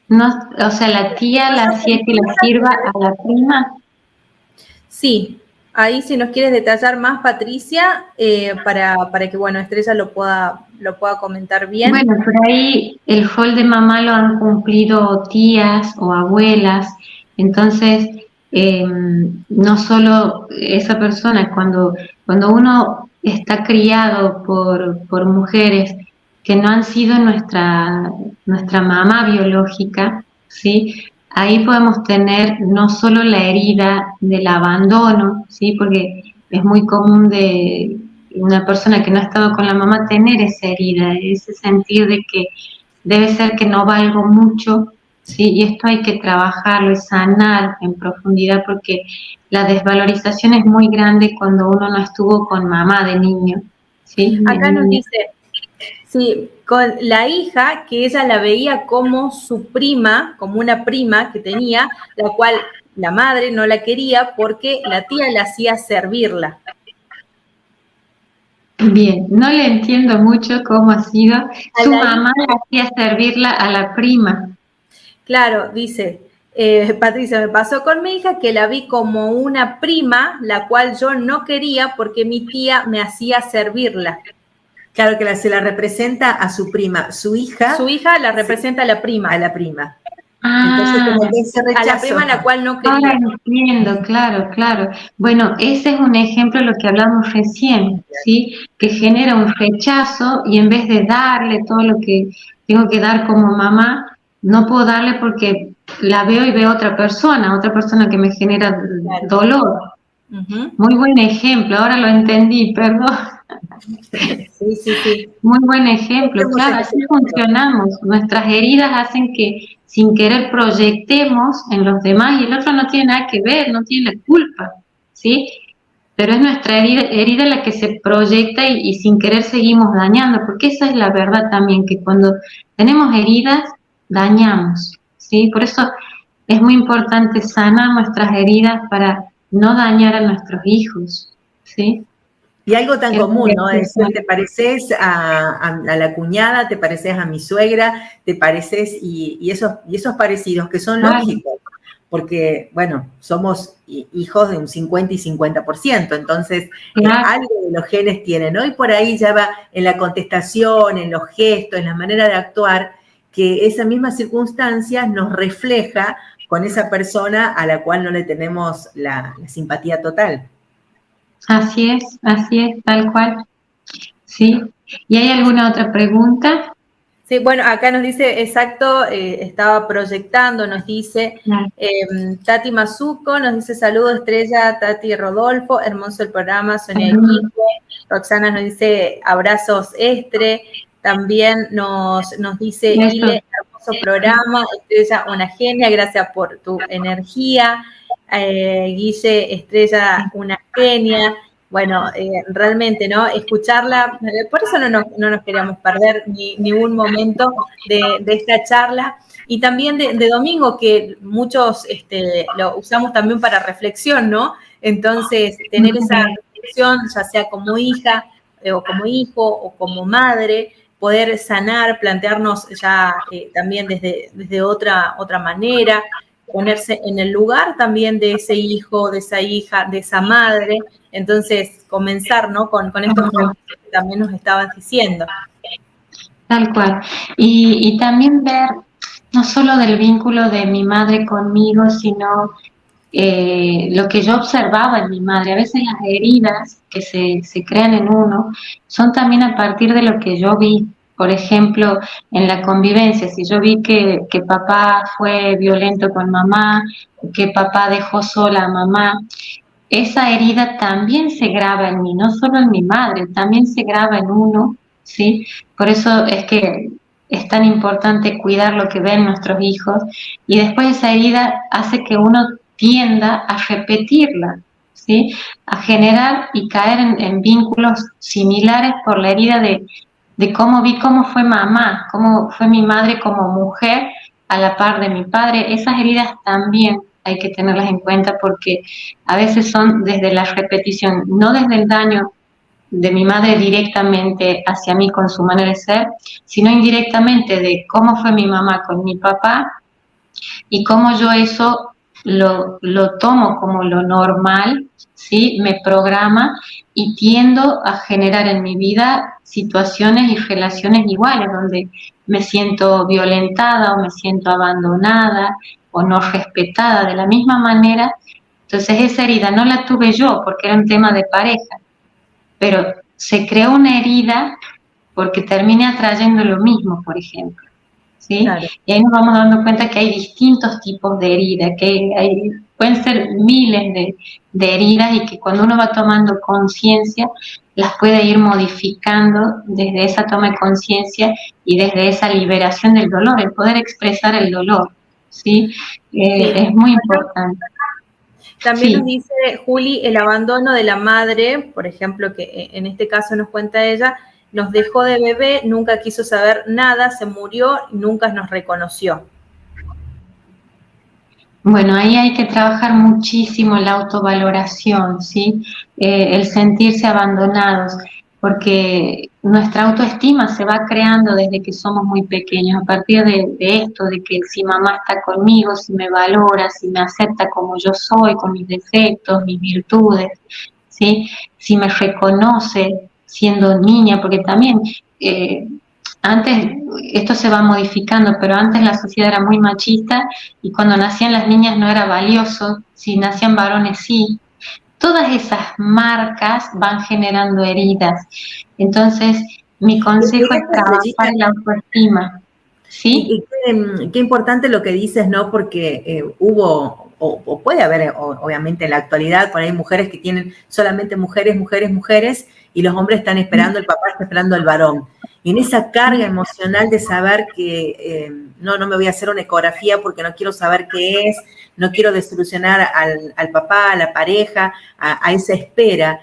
no, o sea, la tía la hacía que la sirva a la prima. Sí, ahí si nos quieres detallar más, Patricia, para que, bueno, Estrella lo pueda comentar bien. Bueno, por ahí el rol de mamá lo han cumplido tías o abuelas, entonces no solo esa persona, cuando uno está criado por mujeres que no han sido nuestra mamá biológica, ¿sí? Ahí podemos tener no solo la herida del abandono, ¿sí? Porque es muy común de una persona que no ha estado con la mamá tener esa herida, ese sentir de que debe ser que no valgo mucho, ¿sí? Y esto hay que trabajarlo y sanar en profundidad porque la desvalorización es muy grande cuando uno no estuvo con mamá de niño, ¿sí? Acá nos dice, sí, con la hija, que ella la veía como su prima, como una prima que tenía, la cual la madre no la quería porque la tía le hacía servirla. Bien, no le entiendo mucho cómo ha sido. Su mamá le hacía servirla a la prima. Claro, dice, Patricia, me pasó con mi hija que la vi como una prima, la cual yo no quería porque mi tía me hacía servirla. Claro que se la representa a su prima, su hija. Su hija la representa a la prima. A la prima. Entonces, como que ese rechazo. A la prima a la cual no quería. Ahora entiendo, claro. Bueno, ese es un ejemplo de lo que hablamos recién, ¿sí? Que genera un rechazo y en vez de darle todo lo que tengo que dar como mamá, no puedo darle porque la veo y veo otra persona que me genera dolor. Muy buen ejemplo, ahora lo entendí, perdón. Sí. Muy buen ejemplo, claro, así funcionamos. Nuestras heridas hacen que sin querer proyectemos en los demás y el otro no tiene nada que ver, no tiene la culpa, ¿sí? Pero es nuestra herida la que se proyecta y sin querer seguimos dañando, porque esa es la verdad también, que cuando tenemos heridas, dañamos, ¿sí? Por eso es muy importante sanar nuestras heridas para no dañar a nuestros hijos, ¿sí? Y algo tan común, ¿no? Es decir, te pareces a la cuñada, te pareces a mi suegra, te pareces, y esos parecidos que son lógicos, porque, bueno, somos hijos de un 50 y 50%, entonces algo de los genes tienen, ¿no? Y por ahí ya va en la contestación, en los gestos, en la manera de actuar, que esa misma circunstancia nos refleja con esa persona a la cual no le tenemos la simpatía total. Así es, tal cual. Sí. ¿Y hay alguna otra pregunta? Sí, bueno, acá nos dice, exacto, estaba proyectando, nos dice Tati Mazuco, nos dice saludos Estrella, Tati y Rodolfo, hermoso el programa, Sonia Equipo. Roxana nos dice abrazos Estre, también nos dice Ile, hermoso programa, Estrella, una genia, gracias por tu energía. Guille, Estrella, una genia. Bueno, realmente, ¿no? Escucharla, por eso no nos queríamos perder ni un momento de esta charla. Y también de domingo, que muchos lo usamos también para reflexión, ¿no? Entonces, tener esa reflexión, ya sea como hija, o como hijo, o como madre, poder sanar, plantearnos ya también desde otra manera. ponerse en el lugar también de ese hijo, de esa hija, de esa madre. Entonces, comenzar, ¿no?, con estos ejercicios que también nos estabas diciendo. Tal cual. Y también ver no solo del vínculo de mi madre conmigo, sino lo que yo observaba en mi madre. A veces las heridas que se crean en uno son también a partir de lo que yo vi. Por ejemplo, en la convivencia, si yo vi que papá fue violento con mamá, que papá dejó sola a mamá, esa herida también se graba en mí, no solo en mi madre, también se graba en uno, ¿sí? Por eso es que es tan importante cuidar lo que ven nuestros hijos, y después esa herida hace que uno tienda a repetirla, ¿sí? A generar y caer en vínculos similares por la herida de cómo vi cómo fue mamá, cómo fue mi madre como mujer a la par de mi padre. Esas heridas también hay que tenerlas en cuenta, porque a veces son desde la repetición, no desde el daño de mi madre directamente hacia mí con su manera de ser, sino indirectamente de cómo fue mi mamá con mi papá y cómo yo eso lo tomo como lo normal, ¿sí? Me programa y tiendo a generar en mi vida situaciones y relaciones iguales, donde me siento violentada o me siento abandonada o no respetada de la misma manera. Entonces esa herida no la tuve yo porque era un tema de pareja, pero se creó una herida porque terminé atrayendo lo mismo, por ejemplo. ¿Sí? Claro. Y ahí nos vamos dando cuenta que hay distintos tipos de heridas, pueden ser miles de heridas, y que cuando uno va tomando conciencia las puede ir modificando desde esa toma de conciencia y desde esa liberación del dolor, el poder expresar el dolor, ¿sí? Es muy importante. También Sí. nos dice Juli, el abandono de la madre, por ejemplo, que en este caso nos cuenta ella, nos dejó de bebé, nunca quiso saber nada, se murió, nunca nos reconoció. Bueno, ahí hay que trabajar muchísimo la autovaloración, ¿sí? El sentirse abandonados, porque nuestra autoestima se va creando desde que somos muy pequeños, a partir de esto, de que si mamá está conmigo, si me valora, si me acepta como yo soy, con mis defectos, mis virtudes, ¿sí? Si me reconoce siendo niña, porque también antes esto se va modificando, pero antes la sociedad era muy machista y cuando nacían las niñas no era valioso, si nacían varones sí. Todas esas marcas van generando heridas. Entonces, mi consejo es trabajar la autoestima. ¿Sí? Y qué importante lo que dices, ¿no? Porque hubo, o puede haber, obviamente en la actualidad, por ahí mujeres que tienen solamente mujeres, y los hombres están esperando, el papá está esperando al varón. Y en esa carga emocional de saber que no me voy a hacer una ecografía porque no quiero saber qué es, no quiero desilusionar al papá, a la pareja, a esa espera.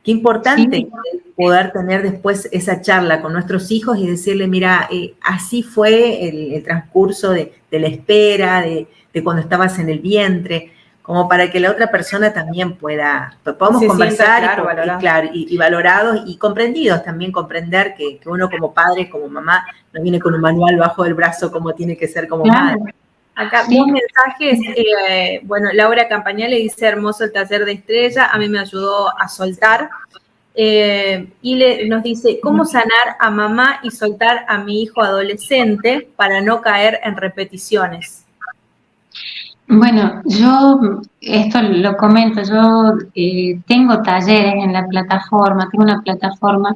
Qué importante poder tener después esa charla con nuestros hijos y decirle, mira, así fue el transcurso de la espera, de cuando estabas en el vientre, como para que la otra persona también podamos conversar y valorados y comprendidos, también comprender que uno como padre, como mamá, no viene con un manual bajo el brazo como tiene que ser como madre. Acá dos mensajes, Laura Campaña le dice, hermoso el taller de Estrella, a mí me ayudó a soltar, y nos dice, ¿cómo sanar a mamá y soltar a mi hijo adolescente para no caer en repeticiones? Bueno, yo esto lo comento, yo tengo talleres en la plataforma, tengo una plataforma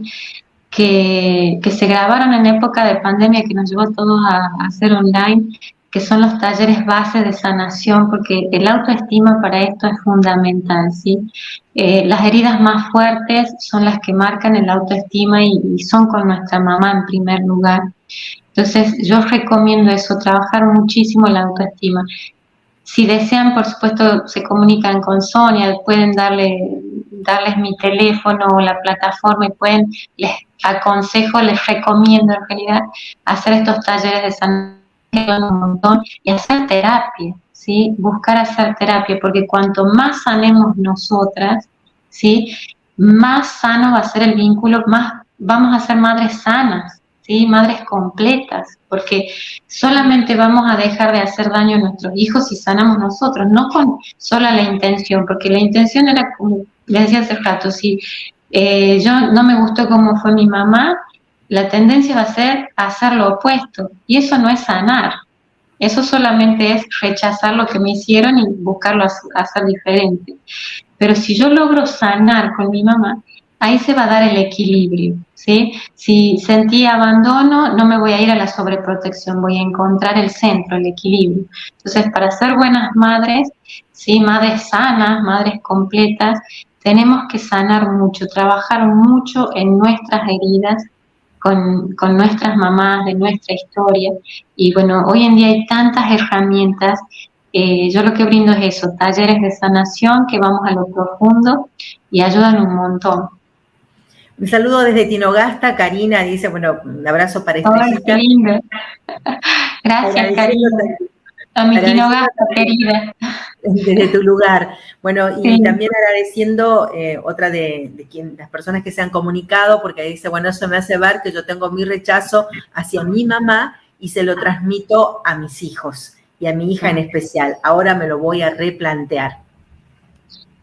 que se grabaron en época de pandemia, que nos llevó a todos a hacer online, que son los talleres base de sanación, porque el autoestima para esto es fundamental, ¿sí? Las heridas más fuertes son las que marcan el autoestima y son con nuestra mamá en primer lugar. Entonces yo recomiendo eso, trabajar muchísimo la autoestima. Si desean, por supuesto, se comunican con Sonia, pueden darles mi teléfono o la plataforma y les aconsejo, les recomiendo en realidad hacer estos talleres de sanación un montón y hacer terapia, ¿sí? Buscar hacer terapia, porque cuanto más sanemos nosotras, ¿sí? Más sano va a ser el vínculo, más vamos a ser madres sanas, ¿sí? ¿sí? Madres completas, porque solamente vamos a dejar de hacer daño a nuestros hijos si sanamos nosotros, no con sola la intención, porque la intención era, como les decía hace rato, si yo no me gustó cómo fue mi mamá, la tendencia va a ser hacer lo opuesto, y eso no es sanar. Eso solamente es rechazar lo que me hicieron y buscarlo hacer diferente. Pero si yo logro sanar con mi mamá, ahí se va a dar el equilibrio, ¿sí? Si sentí abandono, no me voy a ir a la sobreprotección, voy a encontrar el centro, el equilibrio. Entonces, para ser buenas madres, ¿sí? Madres sanas, madres completas, tenemos que sanar mucho, trabajar mucho en nuestras heridas, con nuestras mamás, de nuestra historia. Y bueno, hoy en día hay tantas herramientas. Yo lo que brindo es eso, talleres de sanación que vamos a lo profundo y ayudan un montón. Un saludo desde Tinogasta, Karina dice, bueno, un abrazo para Estrellita. Qué lindo. Gracias, Karina. A mi Tinogasta, querida. Desde tu lugar. Bueno, y sí. También agradeciendo otra de las personas que se han comunicado, porque dice, bueno, eso me hace ver que yo tengo mi rechazo hacia mi mamá y se lo transmito a mis hijos y a mi hija en especial. Ahora me lo voy a replantear.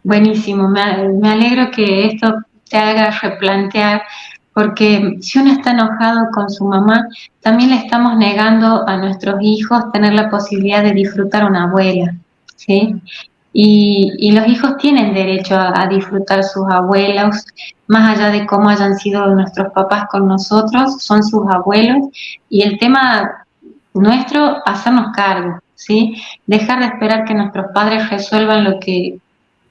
Buenísimo, me alegro que esto te haga replantear, porque si uno está enojado con su mamá, también le estamos negando a nuestros hijos tener la posibilidad de disfrutar una abuela, ¿sí? Y los hijos tienen derecho a disfrutar sus abuelos, más allá de cómo hayan sido nuestros papás con nosotros, son sus abuelos, y el tema nuestro, hacernos cargo, ¿sí? Dejar de esperar que nuestros padres resuelvan lo que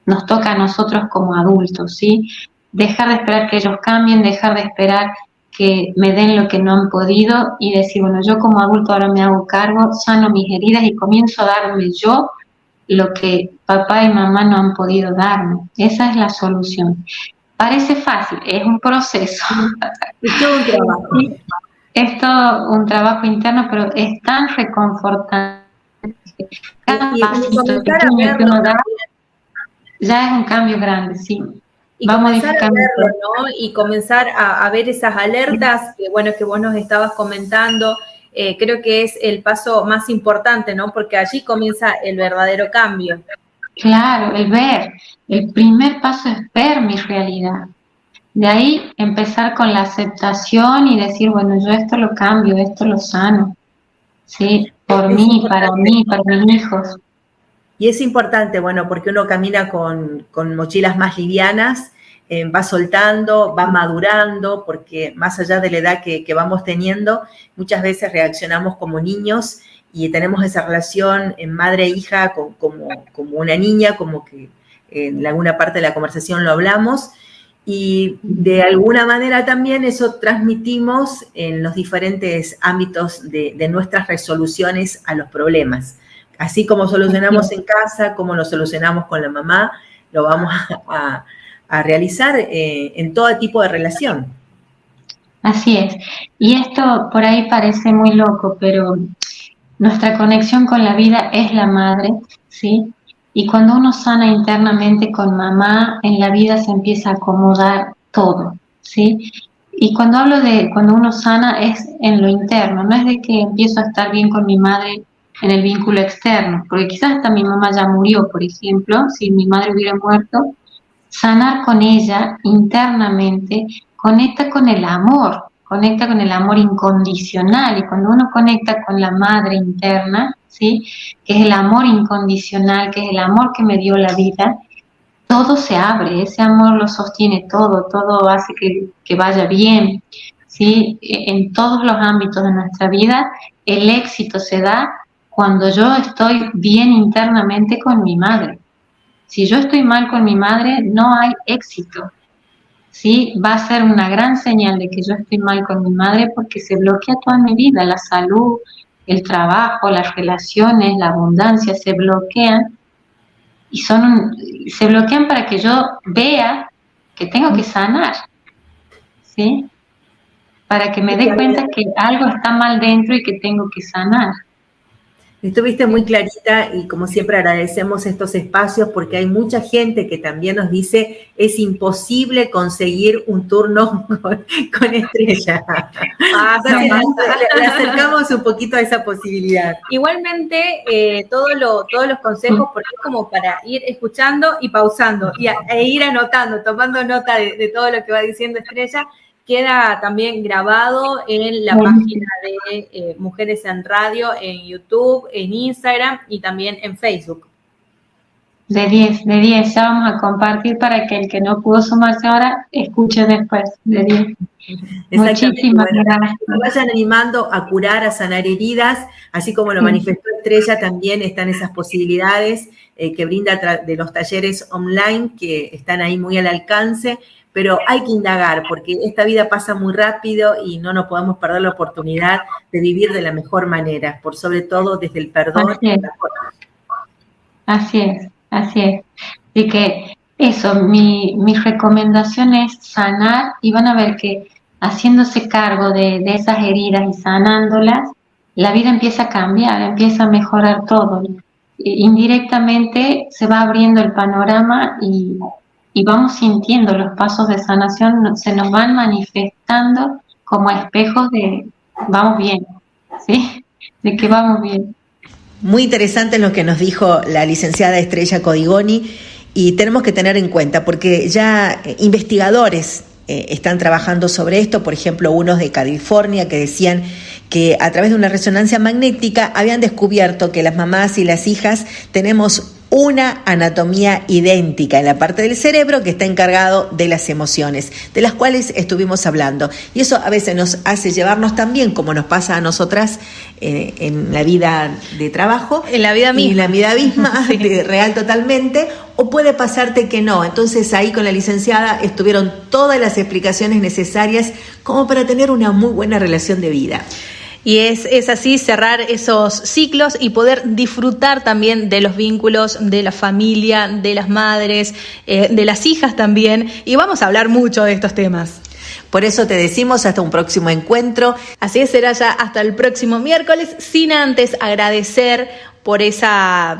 nos toca a nosotros como adultos, ¿sí? Dejar de esperar que ellos cambien, dejar de esperar que me den lo que no han podido y decir, bueno, yo como adulto ahora me hago cargo, sano mis heridas y comienzo a darme yo lo que papá y mamá no han podido darme. Esa es la solución. Parece fácil, es un proceso. Es todo un trabajo. Es todo un trabajo interno, pero es tan reconfortante. Cada pasito pequeño que uno da ya es un cambio grande, sí. Y comenzar a verlo, ¿no? Y comenzar a ver esas alertas, que bueno, que vos nos estabas comentando, creo que es el paso más importante, ¿no? Porque allí comienza el verdadero cambio. Claro, el primer paso es ver mi realidad. De ahí empezar con la aceptación y decir, bueno, yo esto lo cambio, esto lo sano, ¿sí? Por mí, para mis hijos. Y es importante, bueno, porque uno camina con mochilas más livianas, va soltando, va madurando, porque más allá de la edad que vamos teniendo, muchas veces reaccionamos como niños y tenemos esa relación en madre e hija como una niña, como que en alguna parte de la conversación lo hablamos, y de alguna manera también eso transmitimos en los diferentes ámbitos de nuestras resoluciones a los problemas. Así como solucionamos en casa, como lo solucionamos con la mamá, lo vamos a realizar en todo tipo de relación. Así es. Y esto por ahí parece muy loco, pero nuestra conexión con la vida es la madre, ¿sí? Y cuando uno sana internamente con mamá, en la vida se empieza a acomodar todo, ¿sí? Y cuando hablo de cuando uno sana es en lo interno, no es de que empiezo a estar bien con mi madre en el vínculo externo, porque quizás hasta mi mamá ya murió, por ejemplo, si mi madre hubiera muerto, sanar con ella internamente conecta con el amor incondicional, y cuando uno conecta con la madre interna, ¿sí? Que es el amor incondicional, que es el amor que me dio la vida, todo se abre, ese amor lo sostiene todo hace que vaya bien, ¿sí? En todos los ámbitos de nuestra vida, el éxito se da cuando yo estoy bien internamente con mi madre. Si yo estoy mal con mi madre, no hay éxito, ¿sí? Va a ser una gran señal de que yo estoy mal con mi madre porque se bloquea toda mi vida, la salud, el trabajo, las relaciones, la abundancia, se bloquean y se bloquean para que yo vea que tengo que sanar, ¿sí? Para que me dé cuenta que algo está mal dentro y que tengo que sanar. Estuviste muy clarita y como siempre agradecemos estos espacios porque hay mucha gente que también nos dice es imposible conseguir un turno con Estrella. Entonces le acercamos un poquito a esa posibilidad. Igualmente, todos los consejos, porque es como para ir escuchando y pausando e ir anotando, tomando nota de todo lo que va diciendo Estrella. Queda también grabado en la página de Mujeres en Radio, en YouTube, en Instagram y también en Facebook. De 10, ya vamos a compartir para que el que no pudo sumarse ahora escuche después, de 10. Muchísimas gracias. Que vayan animando a curar, a sanar heridas, así como lo manifestó Estrella, también están esas posibilidades que brinda de los talleres online que están ahí muy al alcance. Pero hay que indagar, porque esta vida pasa muy rápido y no nos podemos perder la oportunidad de vivir de la mejor manera, por sobre todo desde el perdón. Así es. Así que eso, mi recomendación es sanar, y van a ver que haciéndose cargo de esas heridas y sanándolas, la vida empieza a cambiar, empieza a mejorar todo. Indirectamente se va abriendo el panorama y vamos sintiendo los pasos de sanación, se nos van manifestando como espejos de vamos bien, ¿sí? De que vamos bien. Muy interesante lo que nos dijo la licenciada Estrella Codigoni, y tenemos que tener en cuenta, porque ya investigadores están trabajando sobre esto, por ejemplo, unos de California que decían que a través de una resonancia magnética habían descubierto que las mamás y las hijas tenemos una anatomía idéntica en la parte del cerebro que está encargado de las emociones, de las cuales estuvimos hablando. Y eso a veces nos hace llevarnos también, como nos pasa a nosotras en la vida de trabajo. En la vida misma. En la vida misma, Sí. Real totalmente, o puede pasarte que no. Entonces ahí con la licenciada estuvieron todas las explicaciones necesarias como para tener una muy buena relación de vida. Y es así, cerrar esos ciclos y poder disfrutar también de los vínculos de la familia, de las madres, de las hijas también. Y vamos a hablar mucho de estos temas. Por eso te decimos hasta un próximo encuentro. Así es, será ya hasta el próximo miércoles, sin antes agradecer por esa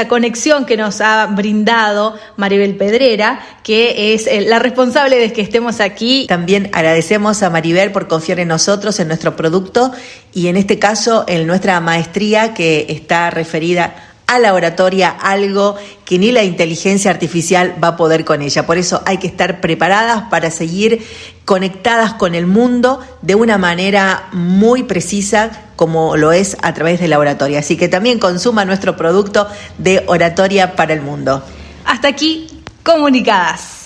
conexión que nos ha brindado Maribel Pedrera, que es la responsable de que estemos aquí. También agradecemos a Maribel por confiar en nosotros, en nuestro producto, y en este caso en nuestra maestría, que está referida a la oratoria, algo que ni la inteligencia artificial va a poder con ella. Por eso hay que estar preparadas para seguir conectadas con el mundo de una manera muy precisa, como lo es a través de la oratoria. Así que también consuma nuestro producto de Oratoria para el Mundo. Hasta aquí, Comunicadas.